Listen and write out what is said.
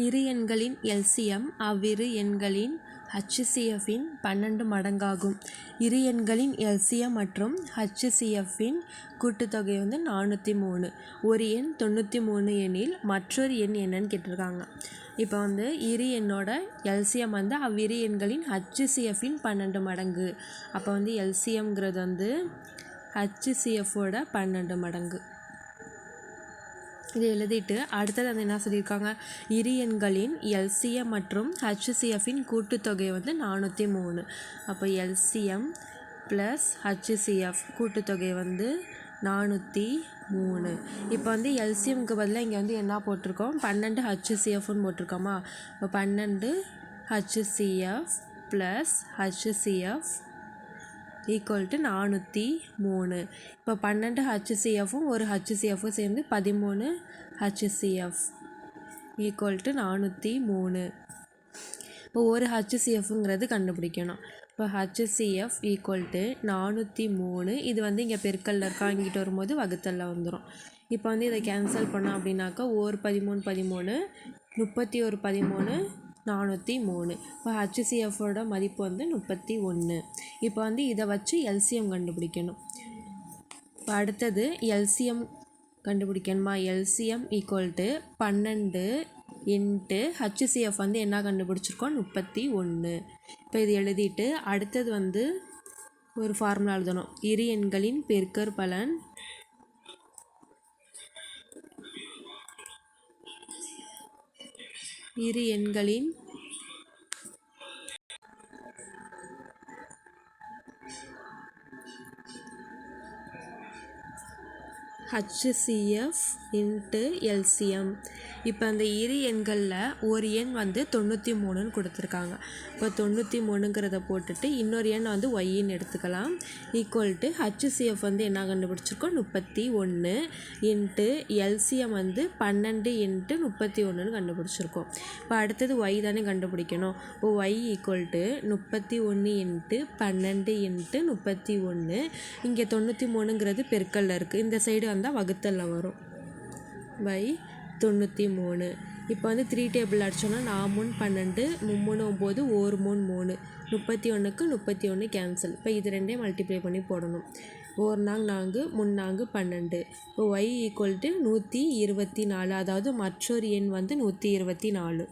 இரு எண்களின் எல்சிஎம் அவ்விரு எண்களின் HCFஇன் 12 மடங்காகும். இரு எண்களின் எல்சிஎம் மற்றும் HCFஇன் கூட்டுத்தொகை 403. ஒரு எண் 93 எனில் மற்றொரு எண் என்னன்னு கேட்டிருக்காங்க. இப்போ இரு எண்ணோட எல்சிஎம் அவ்விரு எண்களின் HCFஇன் 12 மடங்கு. அப்போ எல்சிஎம்ங்கிறது HCFோட 12 மடங்கு. இதை எழுதிட்டு அடுத்தது என்ன சொல்லியிருக்காங்க, இரு எண்களின் எல்சிஎம் மற்றும் HCFஇன் கூட்டுத்தொகை 403. அப்போ எல்சிஎம் ப்ளஸ் HCF கூட்டுத்தொகை 403. இப்போ எல்சிஎம்க்கு பதிலாக இங்கே என்ன போட்டிருக்கோம், 12 HCFன்னு போட்டிருக்கோமா. இப்போ 12 HCF plus HCF equal to 403. இப்போ 12 HCFும் ஒரு HCFும் சேர்ந்து 13 HCF ஈக்குவல் டு 403. இப்போ ஒரு HCFங்கிறது கண்டுபிடிக்கணும். இப்போ HCF ஈக்குவல் டு 403. இது இங்கே பெருக்கல்ல இருக்கா, இங்கிட்ட வரும்போது வகுத்தல்ல வந்துடும். இப்போ இதை கேன்சல் பண்ணோம் அப்படின்னாக்கா 13 13 31 13 403. இப்போ HCFோட மதிப்பு 31. இப்போ இதை வச்சு எல்சிஎம் கண்டுபிடிக்கணும். இப்போ அடுத்தது எல்சிஎம் கண்டுபிடிக்கணுமா. LCM equal to 12 into HCF என்ன கண்டுபிடிச்சிருக்கோம், 31. இப்போ இது எழுதிட்டு அடுத்தது ஒரு ஃபார்முலா எழுதணும். இரு எண்களின் பெருக்கற்பலன் இரு எண்களின் HCF இன்ட்டு எல்சிஎம். இப்போ அந்த இரு எண்களில் ஒரு எண் 93ன்னு கொடுத்துருக்காங்க. இப்போ 93ங்கிறத போட்டுட்டு இன்னொரு எண் ஒய்ன்னு எடுத்துக்கலாம். ஈக்குவல் டு HCF என்ன கண்டுபிடிச்சிருக்கோம், 31 இன்ட்டு எல்சிஎம் 12 இன்ட்டு 31ன்னு கண்டுபிடிச்சிருக்கோம். இப்போ அடுத்தது ஒய் தானே கண்டுபிடிக்கணும். இப்போ y equal to 31 into 12 into 31. இங்கே 93ங்கிறது பெருக்கல்ல இருக்குது, இந்த சைடு வகுத்தல்ல வரும் பை 93. இப்போ 3 டேபிள் அடிச்சோன்னா 4 3 12 3 9 1 3 3 31க்கு 31 கேன்சல். இப்போ இது ரெண்டையும் மல்டிப்ளை பண்ணி போடணும். 1 4 3 4 12. இப்போ ஒய் ஈக்குவல் டு 124. அதாவது மற்றொரு எண் 124.